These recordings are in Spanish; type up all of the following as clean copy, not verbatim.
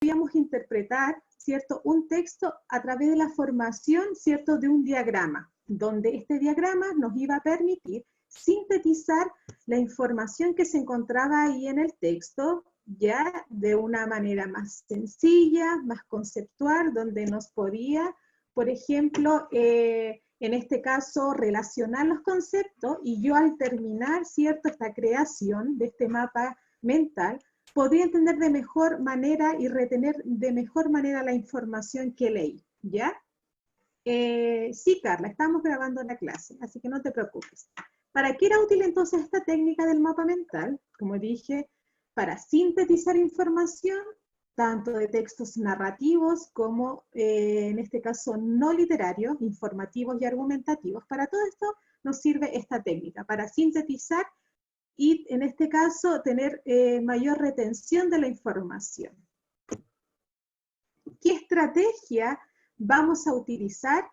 podíamos interpretar, ¿cierto?, un texto a través de la formación, ¿cierto?, de un diagrama, donde este diagrama nos iba a permitir sintetizar la información que se encontraba ahí en el texto, ya de una manera más sencilla, más conceptual, donde nos podía, por ejemplo, en este caso, relacionar los conceptos, y yo al terminar, ¿cierto?, esta creación de este mapa mental, podría entender de mejor manera y retener de mejor manera la información que leí, ¿ya? Sí, Carla, estamos grabando la clase, así que no te preocupes. ¿Para qué era útil entonces esta técnica del mapa mental? Como dije, para sintetizar información, tanto de textos narrativos como, en este caso, no literarios, informativos y argumentativos. Para todo esto nos sirve esta técnica, para sintetizar y, en este caso, tener mayor retención de la información. ¿Qué estrategia vamos a utilizar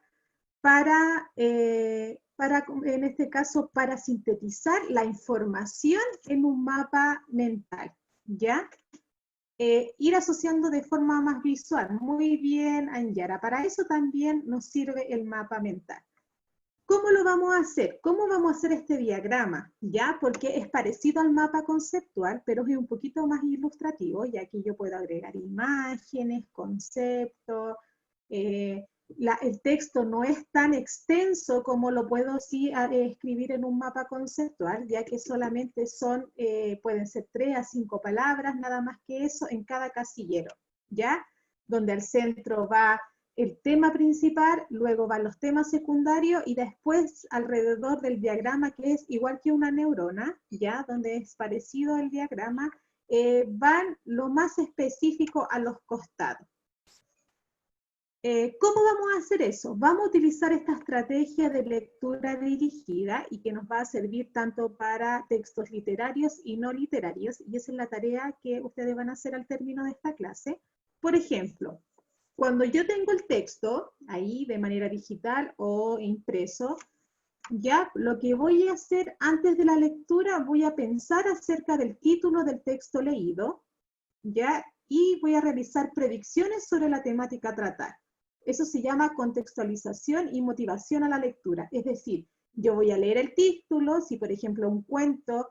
para, en este caso, para sintetizar la información en un mapa mental? ¿Ya? Ir asociando de forma más visual. Muy bien, Anyara. Para eso también nos sirve el mapa mental. ¿Cómo lo vamos a hacer? ¿Cómo vamos a hacer este diagrama? ¿Ya? Porque es parecido al mapa conceptual, pero es un poquito más ilustrativo, ya que yo puedo agregar imágenes, conceptos. El texto no es tan extenso como lo puedo sí escribir en un mapa conceptual, ya que solamente son, pueden ser 3 a 5 palabras, nada más que eso en cada casillero, ¿ya? Donde al centro va el tema principal, luego van los temas secundarios y después alrededor del diagrama, que es igual que una neurona, ¿ya? Donde es parecido el diagrama, van lo más específico a los costados. ¿Cómo vamos a hacer eso? Vamos a utilizar esta estrategia de lectura dirigida y que nos va a servir tanto para textos literarios y no literarios, y esa es la tarea que ustedes van a hacer al término de esta clase. Por ejemplo, cuando yo tengo el texto ahí de manera digital o impreso, ya lo que voy a hacer antes de la lectura, voy a pensar acerca del título del texto leído, ya, y voy a realizar predicciones sobre la temática a tratar. Eso se llama contextualización y motivación a la lectura. Es decir, yo voy a leer el título, si por ejemplo un cuento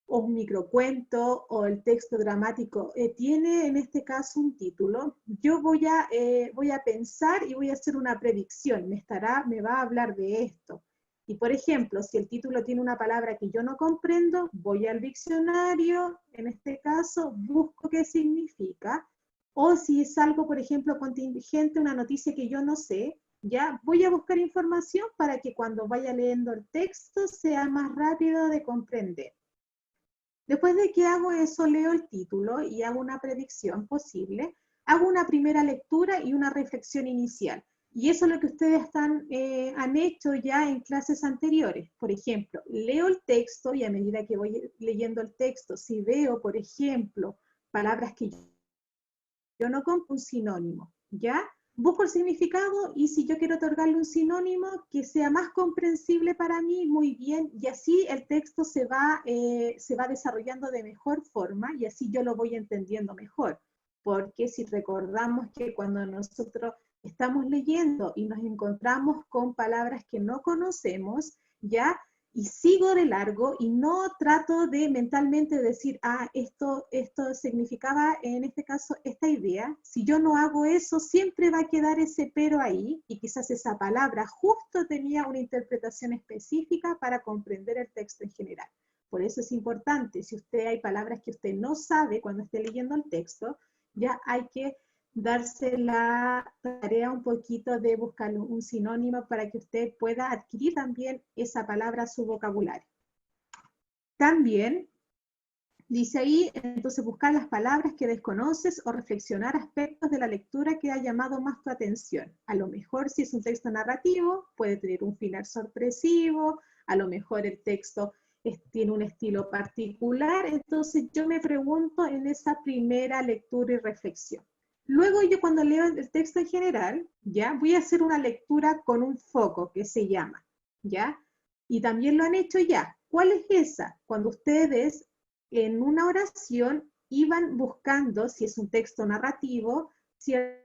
o un microcuento o el texto dramático tiene en este caso un título, yo voy a pensar y voy a hacer una predicción, me va a hablar de esto. Y por ejemplo, si el título tiene una palabra que yo no comprendo, voy al diccionario, en este caso, busco qué significa, o si es algo, por ejemplo, contingente, una noticia que yo no sé, ya voy a buscar información para que cuando vaya leyendo el texto sea más rápido de comprender. Después de que hago eso, leo el título y hago una predicción posible, hago una primera lectura y una reflexión inicial. Y eso es lo que ustedes han hecho ya en clases anteriores. Por ejemplo, leo el texto y a medida que voy leyendo el texto, si veo, por ejemplo, palabras que yo no compro, un sinónimo, ¿ya? Busco el significado y si yo quiero otorgarle un sinónimo que sea más comprensible para mí, muy bien, y así el texto se va desarrollando de mejor forma y así yo lo voy entendiendo mejor. Porque si recordamos que cuando nosotros estamos leyendo y nos encontramos con palabras que no conocemos, ¿ya? Y sigo de largo y no trato de mentalmente decir, esto significaba en este caso esta idea. Si yo no hago eso, siempre va a quedar ese pero ahí y quizás esa palabra justo tenía una interpretación específica para comprender el texto en general. Por eso es importante, si hay palabras que usted no sabe cuando esté leyendo el texto, ya hay que darse la tarea un poquito de buscar un sinónimo para que usted pueda adquirir también esa palabra a su vocabulario. También dice ahí, entonces buscar las palabras que desconoces o reflexionar aspectos de la lectura que ha llamado más tu atención. A lo mejor si es un texto narrativo, puede tener un final sorpresivo, a lo mejor el texto tiene un estilo particular, entonces yo me pregunto en esa primera lectura y reflexión. Luego yo cuando leo el texto en general, ya voy a hacer una lectura con un foco que se llama, ¿ya? Y también lo han hecho ya. ¿Cuál es esa? Cuando ustedes en una oración iban buscando, si es un texto narrativo, ciertas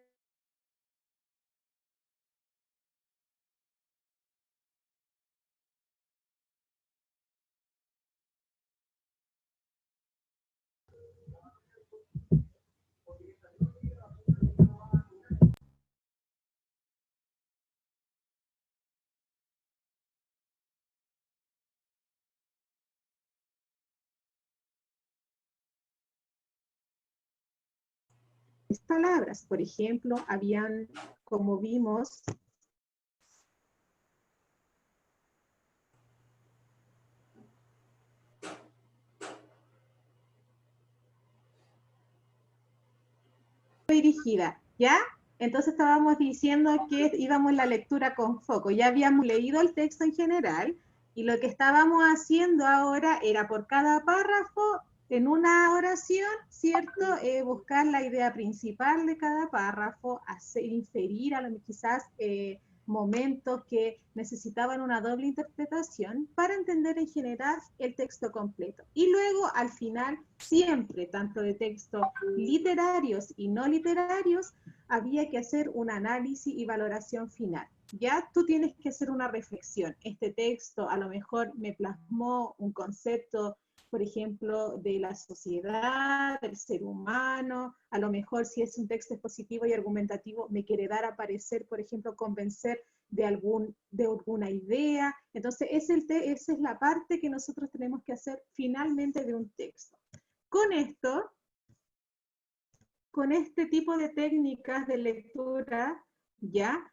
palabras. Por ejemplo, habían, como vimos, dirigida, ¿ya? Entonces estábamos diciendo que íbamos en la lectura con foco. Ya habíamos leído el texto en general y lo que estábamos haciendo ahora era por cada párrafo, en una oración, ¿cierto? Buscar la idea principal de cada párrafo, hacer inferir a lo quizás momentos que necesitaban una doble interpretación para entender en general el texto completo. Y luego, al final, siempre, tanto de textos literarios y no literarios, había que hacer un análisis y valoración final. Ya tú tienes que hacer una reflexión. Este texto a lo mejor me plasmó un concepto, por ejemplo, de la sociedad, del ser humano, a lo mejor si es un texto expositivo y argumentativo, me quiere dar a parecer, por ejemplo, convencer de alguna idea. Entonces, esa es la parte que nosotros tenemos que hacer finalmente de un texto. Con esto, con este tipo de técnicas de lectura, ya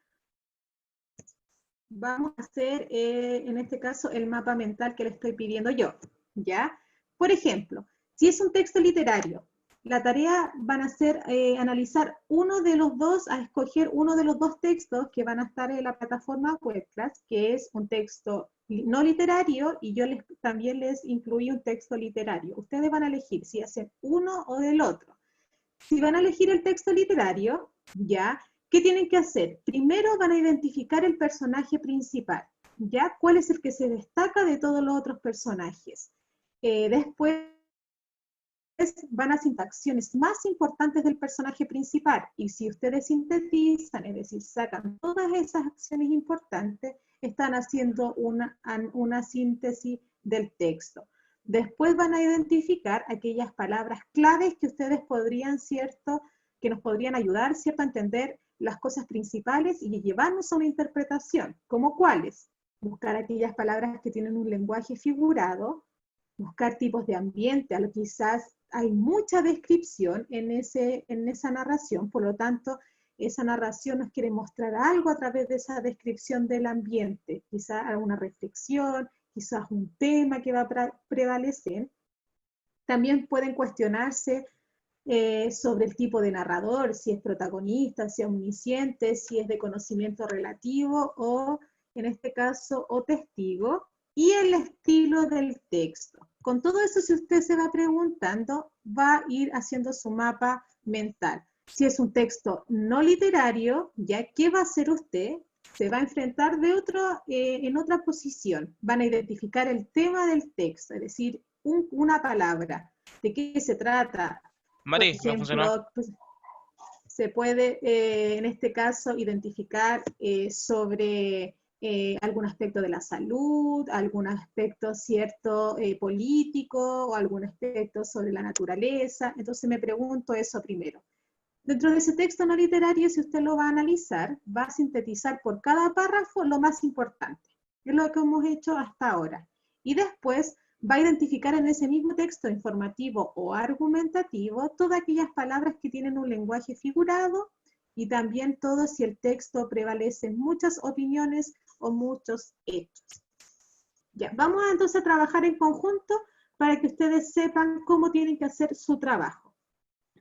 vamos a hacer, en este caso, el mapa mental que le estoy pidiendo yo, ¿ya? Por ejemplo, si es un texto literario, la tarea van a ser analizar uno de los dos, a escoger uno de los dos textos que van a estar en la plataforma WebClass, que es un texto no literario, y yo también les incluí un texto literario. Ustedes van a elegir si hacen uno o del otro. Si van a elegir el texto literario, ¿ya? ¿Qué tienen que hacer? Primero van a identificar el personaje principal, ¿ya? ¿Cuál es el que se destaca de todos los otros personajes? Después van a hacer acciones más importantes del personaje principal, y si ustedes sintetizan, es decir, sacan todas esas acciones importantes, están haciendo una síntesis del texto. Después van a identificar aquellas palabras claves que ustedes podrían, ¿cierto?, que nos podrían ayudar, ¿cierto?, a entender las cosas principales y llevarnos a una interpretación. ¿Cómo cuáles? Buscar aquellas palabras que tienen un lenguaje figurado, buscar tipos de ambiente, quizás hay mucha descripción en esa narración, por lo tanto, esa narración nos quiere mostrar algo a través de esa descripción del ambiente, quizás alguna reflexión, quizás un tema que va a prevalecer. También pueden cuestionarse sobre el tipo de narrador, si es protagonista, si es omnisciente, si es de conocimiento relativo o, en este caso, o testigo, y el estilo del texto. Con todo eso, si usted se va preguntando, va a ir haciendo su mapa mental. Si es un texto no literario, ¿ya qué va a hacer usted? Se va a enfrentar en otra posición. Van a identificar el tema del texto, es decir, una palabra. ¿De qué se trata? Por Mari, no funcionó. ejemplo, pues, se puede, en este caso, identificar sobre algún aspecto de la salud, algún aspecto cierto político o algún aspecto sobre la naturaleza. Entonces me pregunto eso primero. Dentro de ese texto no literario, si usted lo va a analizar, va a sintetizar por cada párrafo lo más importante. Es lo que hemos hecho hasta ahora. Y después va a identificar en ese mismo texto informativo o argumentativo todas aquellas palabras que tienen un lenguaje figurado y también todo si el texto prevalece en muchas opiniones o muchos hechos. Ya, vamos entonces a trabajar en conjunto para que ustedes sepan cómo tienen que hacer su trabajo.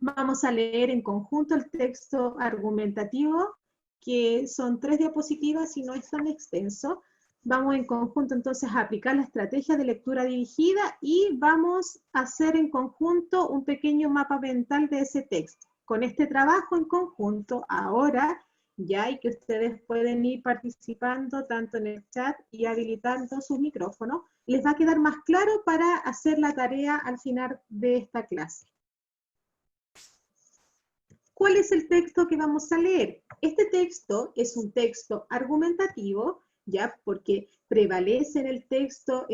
Vamos a leer en conjunto el texto argumentativo, que son 3 diapositivas y no es tan extenso. Vamos en conjunto entonces a aplicar la estrategia de lectura dirigida y vamos a hacer en conjunto un pequeño mapa mental de ese texto. Con este trabajo en conjunto, ahora ya hay que ustedes pueden ir participando tanto en el chat y habilitando su micrófono, les va a quedar más claro para hacer la tarea al final de esta clase. ¿Cuál es el texto que vamos a leer? Este texto es un texto argumentativo, ¿ya? Porque prevalece en el texto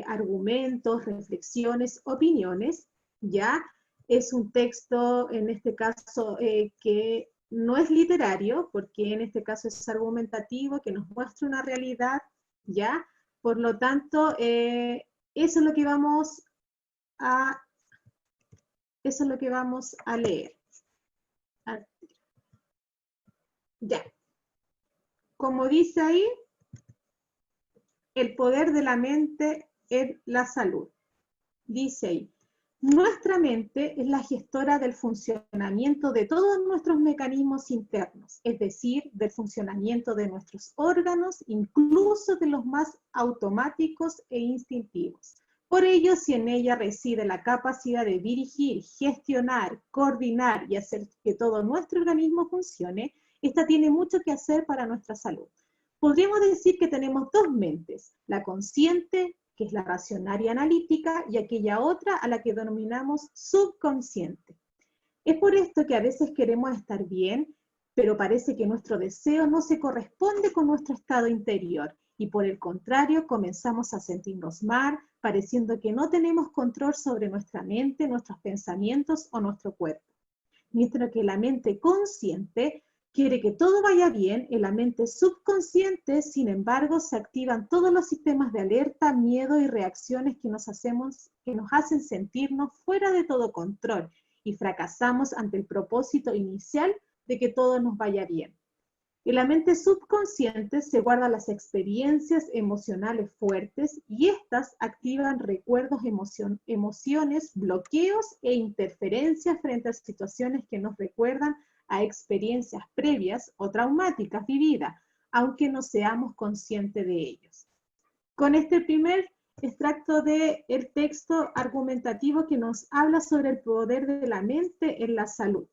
argumentos, reflexiones, opiniones, ¿ya? Es un texto, en este caso, que no es literario, porque en este caso es argumentativo, que nos muestra una realidad, ¿ya? Por lo tanto, eso es lo que vamos a, eso es lo que vamos a leer. Ya. Como dice ahí, el poder de la mente en la salud. Dice ahí, nuestra mente es la gestora del funcionamiento de todos nuestros mecanismos internos, es decir, del funcionamiento de nuestros órganos, incluso de los más automáticos e instintivos. Por ello, si en ella reside la capacidad de dirigir, gestionar, coordinar y hacer que todo nuestro organismo funcione, esta tiene mucho que hacer para nuestra salud. Podríamos decir que tenemos dos mentes, la consciente, que es la racional y analítica, y aquella otra a la que denominamos subconsciente. Es por esto que a veces queremos estar bien, pero parece que nuestro deseo no se corresponde con nuestro estado interior, y por el contrario comenzamos a sentirnos mal, pareciendo que no tenemos control sobre nuestra mente, nuestros pensamientos o nuestro cuerpo. Mientras que la mente consciente quiere que todo vaya bien, en la mente subconsciente, sin embargo, se activan todos los sistemas de alerta, miedo y reacciones que nos hacen sentirnos fuera de todo control y fracasamos ante el propósito inicial de que todo nos vaya bien. En la mente subconsciente se guardan las experiencias emocionales fuertes y estas activan recuerdos, emociones, bloqueos e interferencias frente a situaciones que nos recuerdan a experiencias previas o traumáticas vividas, aunque no seamos conscientes de ellos. Con este primer extracto del texto argumentativo que nos habla sobre el poder de la mente en la salud.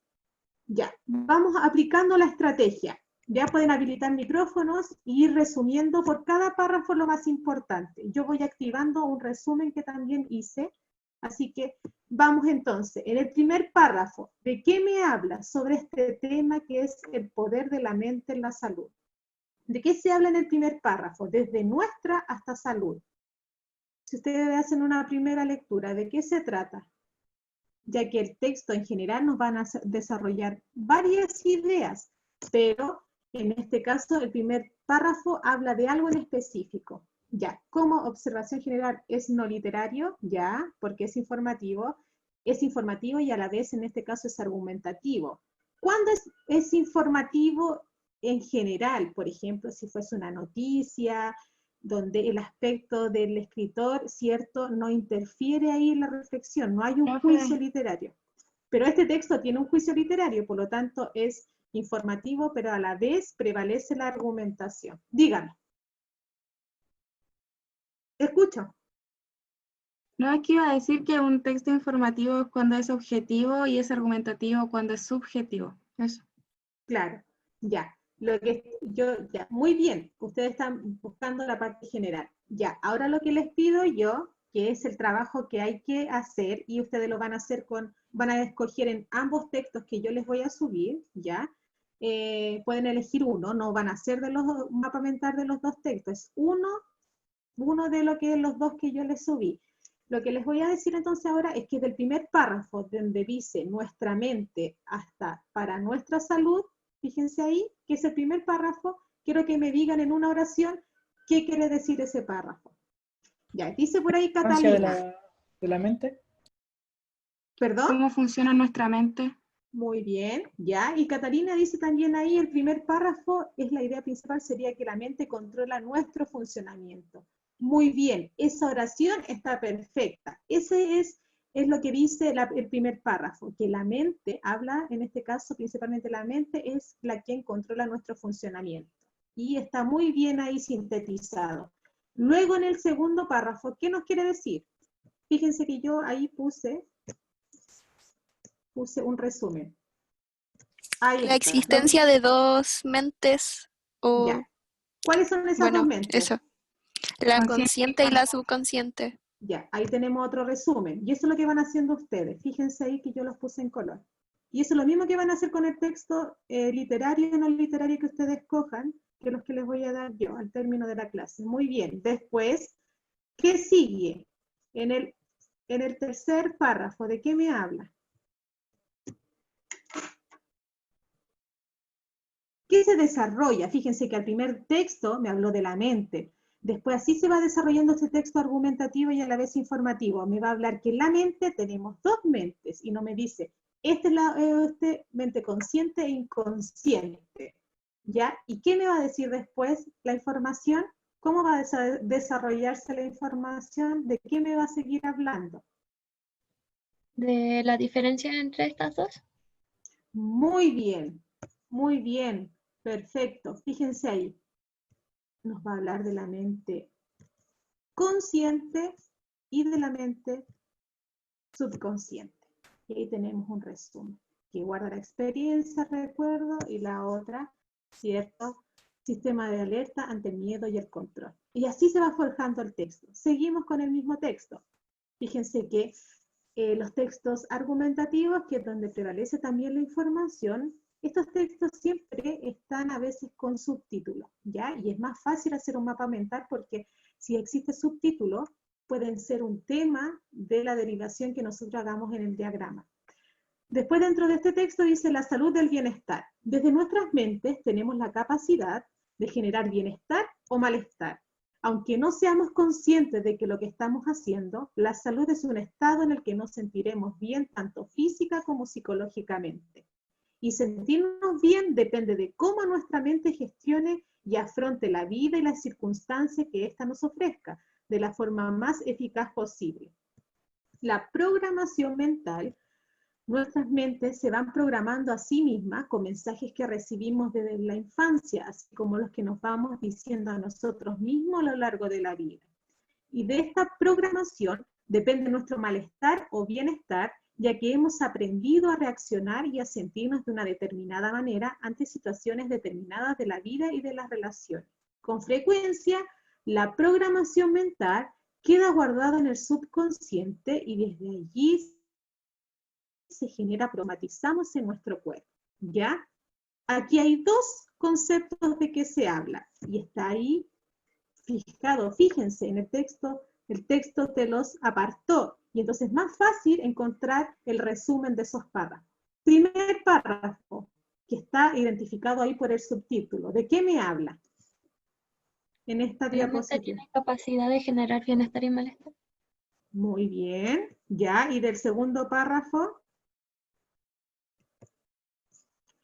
Ya, vamos aplicando la estrategia. Ya pueden habilitar micrófonos y ir resumiendo por cada párrafo lo más importante. Yo voy activando un resumen que también hice. Así que vamos entonces. En el primer párrafo, ¿de qué me habla sobre este tema que es el poder de la mente en la salud? ¿De qué se habla en el primer párrafo? Desde nuestra hasta salud. Si ustedes hacen una primera lectura, ¿de qué se trata? Ya que el texto en general nos van a desarrollar varias ideas, pero en este caso el primer párrafo habla de algo en específico. Ya, como observación general es no literario, ya, porque es informativo y a la vez en este caso es argumentativo. ¿Cuándo es informativo en general? Por ejemplo, si fuese una noticia, donde el aspecto del escritor, ¿cierto?, no interfiere ahí en la reflexión, no hay un juicio literario. Pero este texto tiene un juicio literario, por lo tanto es informativo, pero a la vez prevalece la argumentación. Dígame. Escucho. No, aquí iba a decir que un texto informativo es cuando es objetivo y es argumentativo cuando es subjetivo. Eso. Claro, ya. Ya, muy bien, ustedes están buscando la parte general. Ya, ahora lo que les pido yo, que es el trabajo que hay que hacer, y ustedes lo van a hacer van a escoger en ambos textos que yo les voy a subir, ya. Pueden elegir uno, no van a ser de los dos, mapamentar de los dos textos, es uno de lo que los dos que yo les subí. Lo que les voy a decir entonces ahora es que del primer párrafo, donde dice nuestra mente hasta para nuestra salud, fíjense ahí, que es el primer párrafo, quiero que me digan en una oración qué quiere decir ese párrafo. Ya, dice por ahí Catalina. ¿De la mente? ¿Perdón? ¿Cómo funciona nuestra mente? Muy bien, ya. Y Catalina dice también ahí, el primer párrafo es la idea principal, sería que la mente controla nuestro funcionamiento. Muy bien, esa oración está perfecta. Ese es lo que dice el primer párrafo, que la mente, habla en este caso principalmente la mente, es la quien controla nuestro funcionamiento. Y está muy bien ahí sintetizado. Luego en el segundo párrafo, ¿qué nos quiere decir? Fíjense que yo ahí puse un resumen. Ahí La está. existencia de dos mentes o... Ya. ¿Cuáles son esas dos mentes? Eso. La Consciente consciente y la subconsciente. Ya, ahí tenemos otro resumen. Y eso es lo que van haciendo ustedes. Fíjense ahí que yo los puse en color. Y eso es lo mismo que van a hacer con el texto literario o no literario que ustedes escojan, que los que les voy a dar yo al término de la clase. Muy bien. Después, ¿qué sigue? En el tercer párrafo, ¿de qué me habla? ¿Qué se desarrolla? Fíjense que al primer texto me habló de la mente. Después así se va desarrollando este texto argumentativo y a la vez informativo. Me va a hablar que en la mente tenemos dos mentes y no me dice, esta es la mente consciente e inconsciente. ¿Ya? ¿Y qué me va a decir después la información? ¿Cómo va a desarrollarse la información? ¿De qué me va a seguir hablando? ¿De la diferencia entre estas dos? Muy bien, perfecto. Fíjense ahí. Nos va a hablar de la mente consciente y de la mente subconsciente. Y ahí tenemos un resumen, que guarda la experiencia, recuerdo, y la otra, ¿cierto? Sistema de alerta ante el miedo y el control. Y así se va forjando el texto. Seguimos con el mismo texto. Fíjense que los textos argumentativos, que es donde prevalece también la información, estos textos siempre están a veces con subtítulos, ¿ya? Y es más fácil hacer un mapa mental porque si existe subtítulo, pueden ser un tema de la derivación que nosotros hagamos en el diagrama. Después, dentro de este texto dice la salud del bienestar. Desde nuestras mentes tenemos la capacidad de generar bienestar o malestar. Aunque no seamos conscientes de que lo que estamos haciendo, la salud es un estado en el que nos sentiremos bien tanto física como psicológicamente. Y sentirnos bien depende de cómo nuestra mente gestione y afronte la vida y las circunstancias que ésta nos ofrezca de la forma más eficaz posible. La programación mental, nuestras mentes se van programando a sí mismas con mensajes que recibimos desde la infancia, así como los que nos vamos diciendo a nosotros mismos a lo largo de la vida. Y de esta programación depende nuestro malestar o bienestar, ya que hemos aprendido a reaccionar y a sentirnos de una determinada manera ante situaciones determinadas de la vida y de las relaciones. Con frecuencia, la programación mental queda guardada en el subconsciente y desde allí se genera, programatizamos en nuestro cuerpo, ¿ya? Aquí hay dos conceptos de que se habla, y está ahí fijado, fíjense, en el texto te los apartó, y entonces es más fácil encontrar el resumen de esos párrafos. Primer párrafo, que está identificado ahí por el subtítulo, ¿de qué me habla? En esta ¿La mente diapositiva. tiene capacidad de generar bienestar y malestar? Muy bien, ¿ya? Y del segundo párrafo,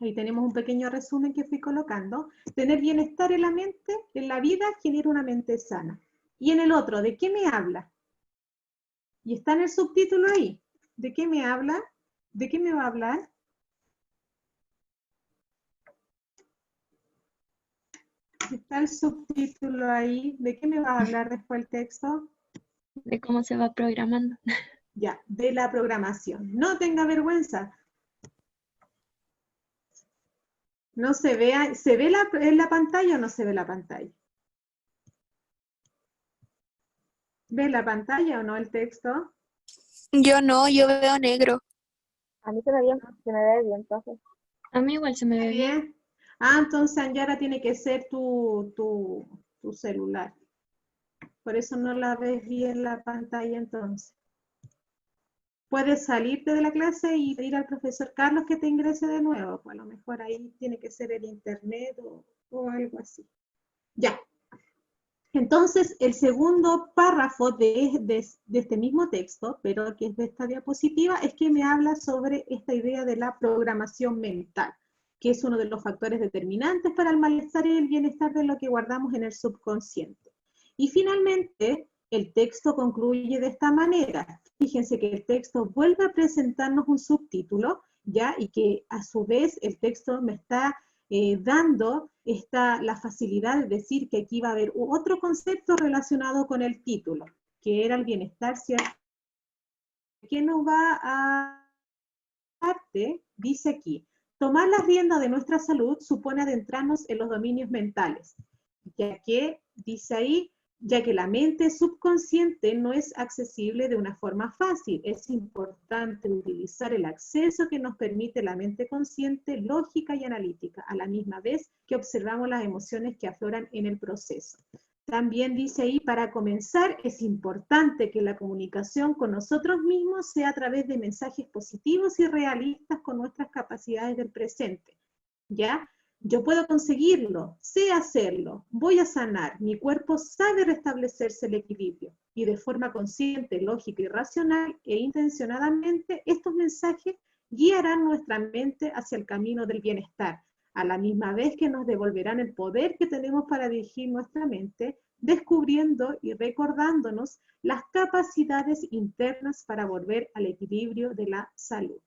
ahí tenemos un pequeño resumen que fui colocando. Tener bienestar en la mente, en la vida, genera una mente sana. Y en el otro, ¿de qué me habla? Y está en el subtítulo ahí. ¿De qué me habla? ¿De qué me va a hablar? Está el subtítulo ahí. ¿De qué me va a hablar después el texto? De cómo se va programando. Ya, de la programación. No tenga vergüenza. No se vea, ¿se ve en la pantalla o no se ve la pantalla? ¿Ve la pantalla o no el texto? Yo no, yo veo negro. A mí se me ve bien, entonces. A mí igual se me ve bien. Bien. Ah, entonces Anyara tiene que ser tu celular. Por eso no la ves bien la pantalla entonces. Puedes salirte de la clase y pedir al profesor Carlos que te ingrese de nuevo. Pues a lo mejor ahí tiene que ser el internet o algo así. Ya. Entonces, el segundo párrafo de este mismo texto, pero que es de esta diapositiva, es que me habla sobre esta idea de la programación mental, que es uno de los factores determinantes para el malestar y el bienestar de lo que guardamos en el subconsciente. Y finalmente, el texto concluye de esta manera. Fíjense que el texto vuelve a presentarnos un subtítulo, ¿ya? Y que a su vez el texto me está dando la facilidad de decir que aquí va a haber otro concepto relacionado con el título, que era el bienestar, ¿cierto? ¿Qué nos va a parte? Dice aquí, tomar las riendas de nuestra salud supone adentrarnos en los dominios mentales, ya que, dice ahí, ya que la mente subconsciente no es accesible de una forma fácil. Es importante utilizar el acceso que nos permite la mente consciente, lógica y analítica, a la misma vez que observamos las emociones que afloran en el proceso. También dice ahí, para comenzar, es importante que la comunicación con nosotros mismos sea a través de mensajes positivos y realistas con nuestras capacidades del presente, ¿ya? Yo puedo conseguirlo, sé hacerlo, voy a sanar, mi cuerpo sabe restablecerse el equilibrio, y de forma consciente, lógica y racional e intencionadamente, estos mensajes guiarán nuestra mente hacia el camino del bienestar, a la misma vez que nos devolverán el poder que tenemos para dirigir nuestra mente, descubriendo y recordándonos las capacidades internas para volver al equilibrio de la salud.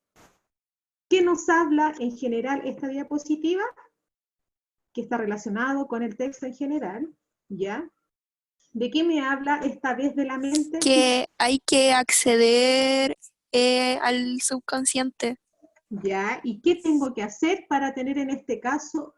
¿Qué nos habla en general esta diapositiva? Que está relacionado con el texto en general, ¿ya? ¿De qué me habla esta vez de la mente? Que hay que acceder al subconsciente. ¿Ya? ¿Y qué tengo que hacer para tener en este caso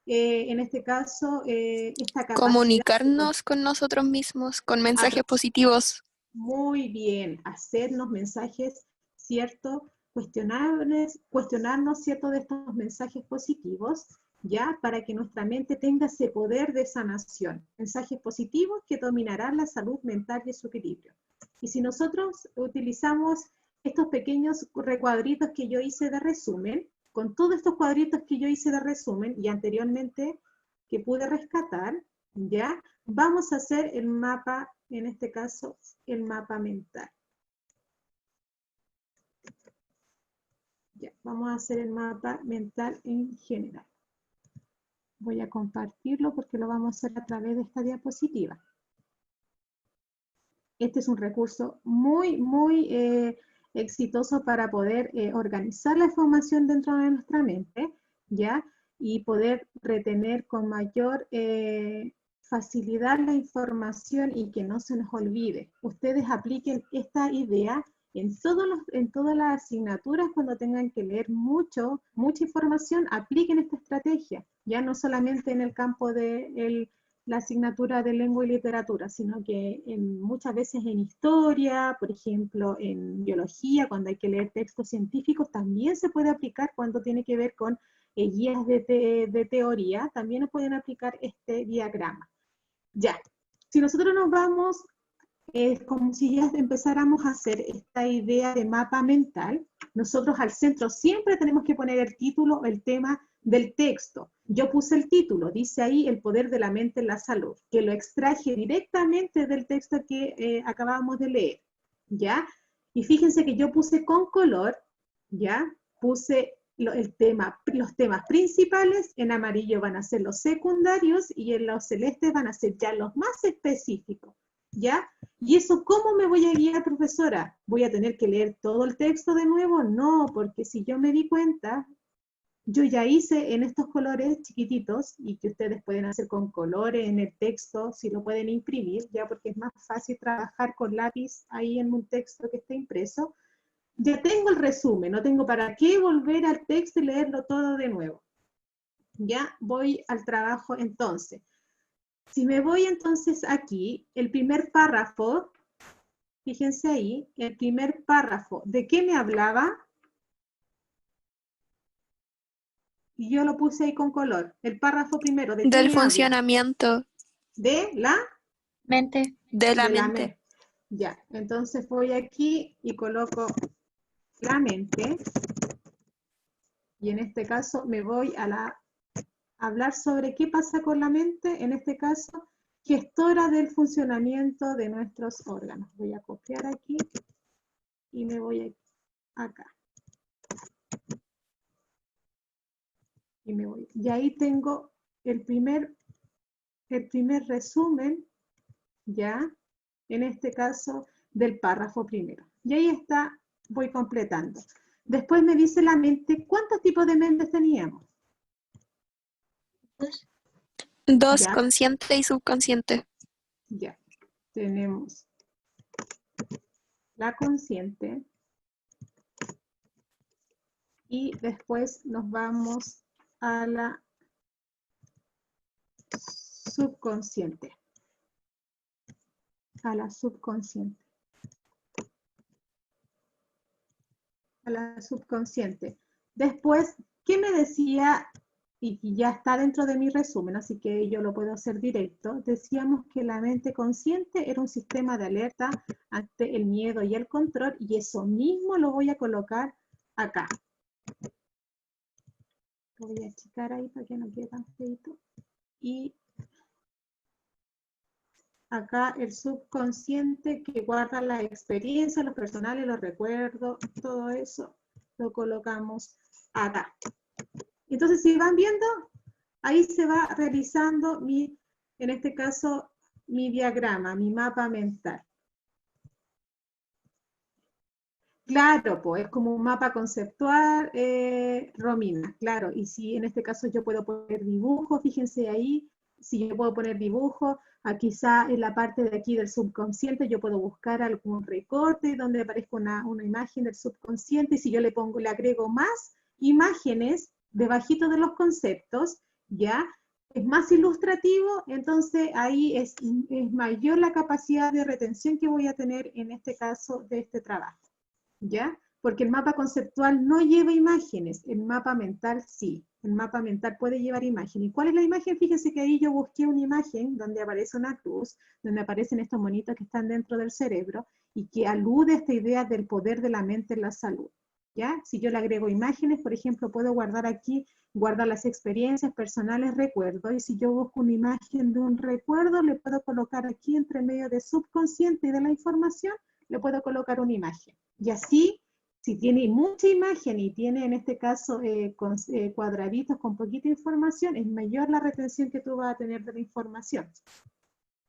esta capacidad? Comunicarnos con nosotros mismos, con mensajes positivos. Muy bien, hacernos mensajes, ¿cierto? Cuestionarnos, ¿cierto? De estos mensajes positivos, ¿ya? Para que nuestra mente tenga ese poder de sanación. Mensajes positivos que dominarán la salud mental y su equilibrio. Y si nosotros utilizamos estos pequeños recuadritos que yo hice de resumen, con todos estos cuadritos que yo hice de resumen y anteriormente que pude rescatar, ¿ya? Vamos a hacer el mapa, en este caso, el mapa mental. Ya, vamos a hacer el mapa mental en general. Voy a compartirlo porque lo vamos a hacer a través de esta diapositiva. Este es un recurso muy exitoso para poder organizar la información dentro de nuestra mente, ¿ya? Y poder retener con mayor facilidad la información y que no se nos olvide. Ustedes apliquen esta idea en todas las asignaturas cuando tengan que leer mucha información, apliquen esta estrategia, ya no solamente en el campo de la asignatura de lengua y literatura, sino que muchas veces en historia, por ejemplo, en biología, cuando hay que leer textos científicos, también se puede aplicar cuando tiene que ver con guías de teoría, también pueden aplicar este diagrama. Ya, si nosotros nos vamos, es como si ya empezáramos a hacer esta idea de mapa mental. Nosotros al centro siempre tenemos que poner el título, el tema del texto. Yo puse el título, dice ahí el poder de la mente en la salud, que lo extraje directamente del texto que acabamos de leer, ¿ya? Y fíjense que yo puse con color, ¿ya? Puse los temas principales, en amarillo van a ser los secundarios y en los celestes van a ser ya los más específicos, ¿ya? ¿Y eso cómo me voy a guiar, profesora? ¿Voy a tener que leer todo el texto de nuevo? No, porque si yo me di cuenta, yo ya hice en estos colores chiquititos, y que ustedes pueden hacer con colores en el texto, si lo pueden imprimir, ya porque es más fácil trabajar con lápiz ahí en un texto que esté impreso. Ya tengo el resumen, no tengo para qué volver al texto y leerlo todo de nuevo. Ya voy al trabajo entonces. Si me voy entonces aquí, el primer párrafo, fíjense ahí, el primer párrafo, ¿de qué me hablaba? Y yo lo puse ahí con color. El párrafo primero, ¿de qué Del me habla? funcionamiento De la Mente. de la mente. Ya, entonces voy aquí y coloco la mente. Y en este caso me voy a hablar sobre qué pasa con la mente, en este caso, gestora del funcionamiento de nuestros órganos. Voy a copiar aquí y me voy acá. Y me voy. Y ahí tengo el primer resumen, ya, en este caso, del párrafo primero. Y ahí está, voy completando. Después me dice la mente, ¿cuántos tipos de mentes teníamos? Dos, Ya. consciente y subconsciente. Ya, tenemos la consciente y después nos vamos a la subconsciente. a la subconsciente. A la subconsciente. Después, ¿qué me decía? Y ya está dentro de mi resumen, así que yo lo puedo hacer directo. Decíamos que la mente consciente era un sistema de alerta ante el miedo y el control, y eso mismo lo voy a colocar acá. Lo voy a achicar ahí para que no quede tan feito. Y acá el subconsciente que guarda las experiencias, los personales, los recuerdos, todo eso lo colocamos acá. Entonces, si van viendo, ahí se va realizando en este caso, mi diagrama, mi mapa mental. Claro, pues es como un mapa conceptual, Romina, claro. Y si en este caso yo puedo poner dibujos, fíjense ahí, si yo puedo poner dibujos, quizá en la parte de aquí del subconsciente yo puedo buscar algún recorte donde aparezca una imagen del subconsciente, y si yo le agrego más imágenes debajito de los conceptos, ¿ya? Es más ilustrativo, entonces ahí es mayor la capacidad de retención que voy a tener en este caso de este trabajo, ¿ya? Porque el mapa conceptual no lleva imágenes, el mapa mental sí. El mapa mental puede llevar imagen. ¿Y cuál es la imagen? Fíjense que ahí yo busqué una imagen donde aparece una cruz, donde aparecen estos monitos que están dentro del cerebro y que alude a esta idea del poder de la mente en la salud, ¿ya? Si yo le agrego imágenes, por ejemplo, puedo guardar aquí, guardar las experiencias personales, recuerdos, y si yo busco una imagen de un recuerdo, le puedo colocar aquí entre medio de subconsciente y de la información, le puedo colocar una imagen. Y así, si tiene mucha imagen y tiene en este caso cuadraditos con poquita información, es mayor la retención que tú vas a tener de la información.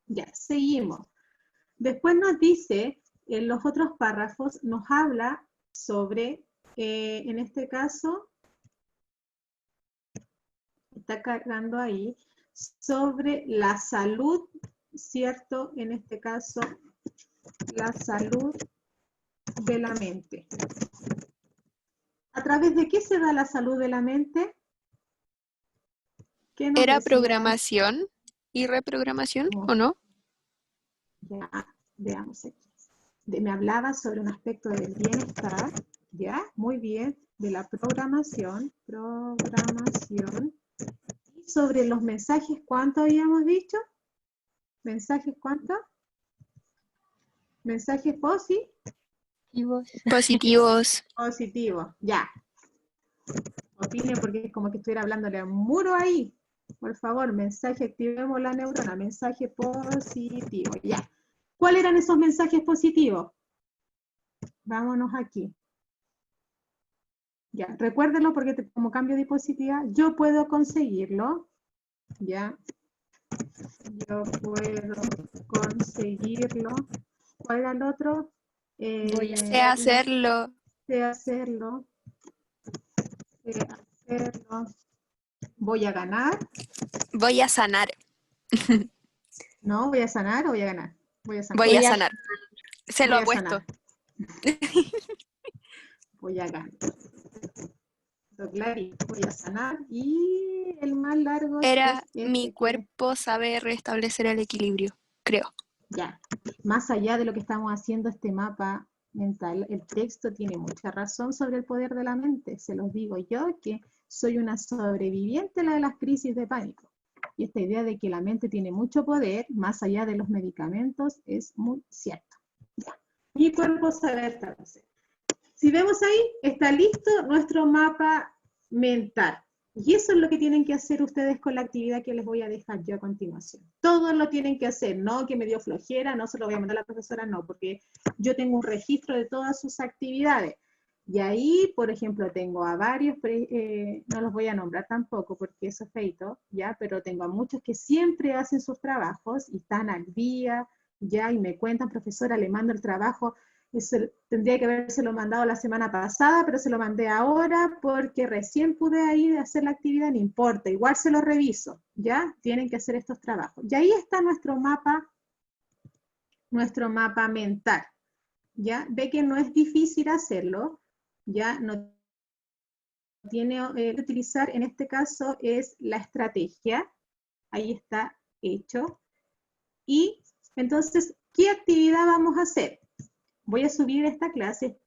Ya, seguimos. Después nos dice, en los otros párrafos, nos habla sobre, en este caso, está cargando ahí, sobre la salud, ¿cierto? En este caso, la salud de la mente. ¿A través de qué se da la salud de la mente? ¿Qué nos ¿Era decía? programación y reprogramación o no? Ya, veamos aquí. Me hablaba sobre un aspecto del bienestar, ¿ya? Muy bien, de la programación, y sobre los mensajes, ¿cuánto habíamos dicho? ¿Mensajes cuánto? Mensajes Positivos. positivos, ya. Opine porque es como que estuviera hablándole a un muro ahí. Por favor, mensaje, activemos la neurona, mensaje positivo, ya. ¿Cuáles eran esos mensajes positivos? Vámonos aquí. Ya, recuérdenlo porque como cambio de diapositiva, yo puedo conseguirlo. Ya. Yo puedo conseguirlo. ¿Cuál era el otro? Sé hacerlo. Sé hacerlo. Sé hacerlo. Voy a ganar. Voy a sanar. No, voy a sanar o voy a ganar. Voy a sanar. Voy a sanar. Se lo Voy a apuesto. sanar. Voy a ganar. Clarito, voy a sanar. Y el más largo Era es mi este cuerpo sabe restablecer el equilibrio, creo. Ya, más allá de lo que estamos haciendo este mapa mental, el texto tiene mucha razón sobre el poder de la mente. Se los digo yo, que soy una sobreviviente de las crisis de pánico. Y esta idea de que la mente tiene mucho poder, más allá de los medicamentos, es muy cierto. Ya. Mi cuerpo sabe restablecer. Si vemos ahí, está listo nuestro mapa mental. Y eso es lo que tienen que hacer ustedes con la actividad que les voy a dejar yo a continuación. Todos lo tienen que hacer, no que me dio flojera, no se lo voy a mandar a la profesora, no, porque yo tengo un registro de todas sus actividades. Y ahí, por ejemplo, tengo a varios, no los voy a nombrar tampoco porque eso es feito, ¿ya? Pero tengo a muchos que siempre hacen sus trabajos y están al día, ¿ya? Y me cuentan, profesora, le mando el trabajo. Eso tendría que habérselo mandado la semana pasada, pero se lo mandé ahora porque recién pude ir a hacer la actividad, no importa, igual se lo reviso, ¿ya? Tienen que hacer estos trabajos. Y ahí está nuestro mapa mental, ¿ya? Ve que no es difícil hacerlo, ¿ya? No tiene que utilizar, en este caso, es la estrategia, ahí está hecho, y entonces ¿Qué actividad vamos a hacer? Voy a subir esta clase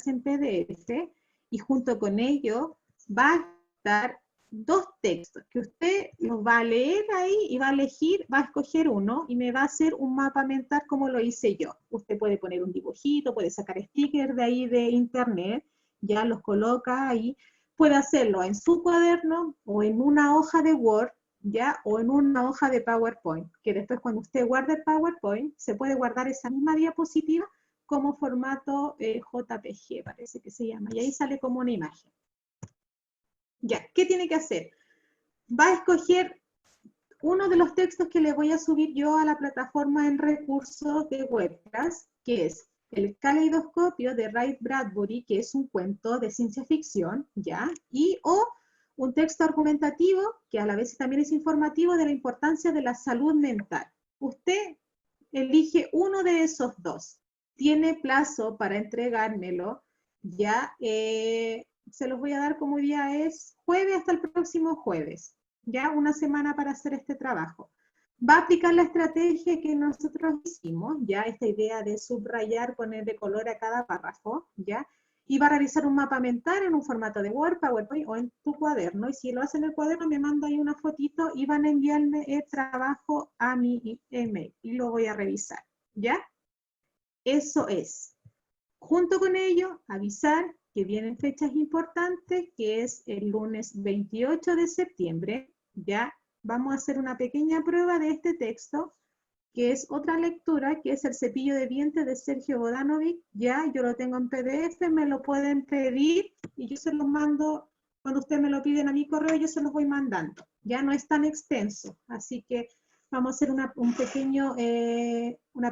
en PDF, y junto con ello va a estar 2 textos que usted los va a leer ahí y va a elegir, va a escoger uno y me va a hacer un mapa mental como lo hice yo. Usted puede poner un dibujito, puede sacar stickers de ahí de internet, ya los coloca ahí, puede hacerlo en su cuaderno o en una hoja de Word, ya, o en una hoja de PowerPoint, que después cuando usted guarde el PowerPoint, se puede guardar esa misma diapositiva como formato JPG, parece que se llama, y ahí sale como una imagen. Ya, ¿qué tiene que hacer? Va a escoger uno de los textos que le voy a subir yo a la plataforma en recursos de Webclass, que es El caleidoscopio de Ray Bradbury, que es un cuento de ciencia ficción, ¿ya? O un texto argumentativo, que a la vez también es informativo, de la importancia de la salud mental. Usted elige uno de esos 2. Tiene plazo para entregármelo, ¿ya? Se los voy a dar como día es jueves hasta el próximo jueves, ya, una semana para hacer este trabajo. Va a aplicar la estrategia que nosotros hicimos, ya, esta idea de subrayar, poner de color a cada párrafo, ya, y va a realizar un mapa mental en un formato de Word, PowerPoint o en tu cuaderno, y si lo hace en el cuaderno me manda ahí una fotito y van a enviarme el trabajo a mi email y lo voy a revisar, ¿ya? Eso es. Junto con ello, avisar que vienen fechas importantes, que es el lunes 28 de septiembre, ya vamos a hacer una pequeña prueba de este texto, que es otra lectura, que es El cepillo de dientes de Sergio Vodanovic, ya, yo lo tengo en PDF, me lo pueden pedir, y yo se los mando, cuando ustedes me lo piden a mi correo, yo se los voy mandando, ya no es tan extenso, así que vamos a hacer una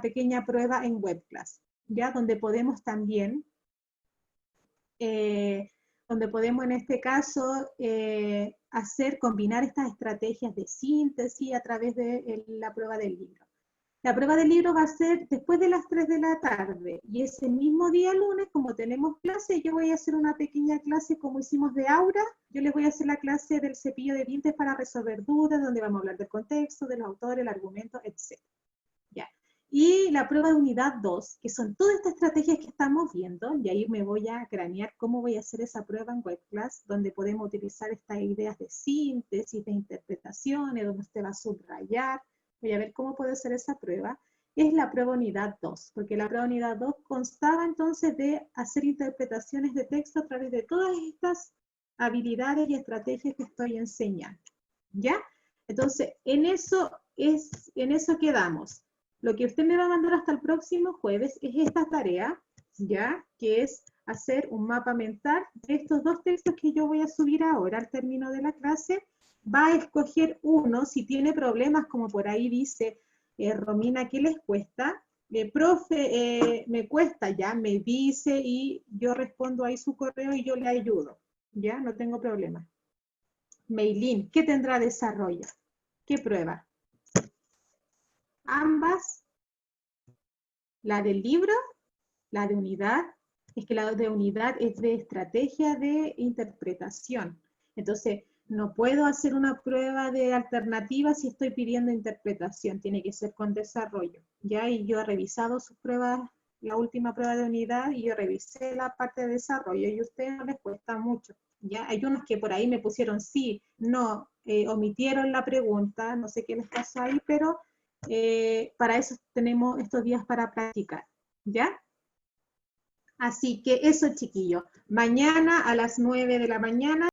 pequeña prueba en Webclass, ya, donde podemos también, en este caso combinar estas estrategias de síntesis a través de la prueba del libro. La prueba del libro va a ser después de las 3 de la tarde, y ese mismo día lunes, como tenemos clase, yo voy a hacer una pequeña clase como hicimos de Aura. Yo les voy a hacer la clase del cepillo de dientes para resolver dudas, donde vamos a hablar del contexto, de los autores, el argumento, etc. Ya. Y la prueba de unidad 2, que son todas estas estrategias que estamos viendo, y ahí me voy a cranear cómo voy a hacer esa prueba en Webclass, donde podemos utilizar estas ideas de síntesis, de interpretaciones, donde usted va a subrayar. Voy a ver cómo puedo hacer esa prueba. Es la prueba unidad 2, porque la prueba unidad 2 constaba entonces de hacer interpretaciones de texto a través de todas estas habilidades y estrategias que estoy enseñando, ¿ya? Entonces, en eso quedamos. Lo que usted me va a mandar hasta el próximo jueves es esta tarea, ¿ya? Que es hacer un mapa mental de estos 2 textos que yo voy a subir ahora al término de la clase. Va a escoger uno, si tiene problemas, como por ahí dice Romina, ¿qué les cuesta? Profe, me cuesta, ya, me dice y yo respondo ahí su correo y yo le ayudo, ya, no tengo problema. Meilín, ¿qué tendrá desarrollo? ¿Qué prueba? Ambas, la del libro, la de unidad, es que la de unidad es de estrategia de interpretación, entonces no puedo hacer una prueba de alternativa si estoy pidiendo interpretación, tiene que ser con desarrollo, ¿ya? Y yo he revisado sus pruebas, la última prueba de unidad, y yo revisé la parte de desarrollo, y a ustedes no les cuesta mucho, ¿ya? Hay unos que por ahí me pusieron sí, no, omitieron la pregunta, no sé qué les pasó ahí, pero para eso tenemos estos días para practicar, ¿ya? Así que eso, chiquillos, mañana a las 9 de la mañana,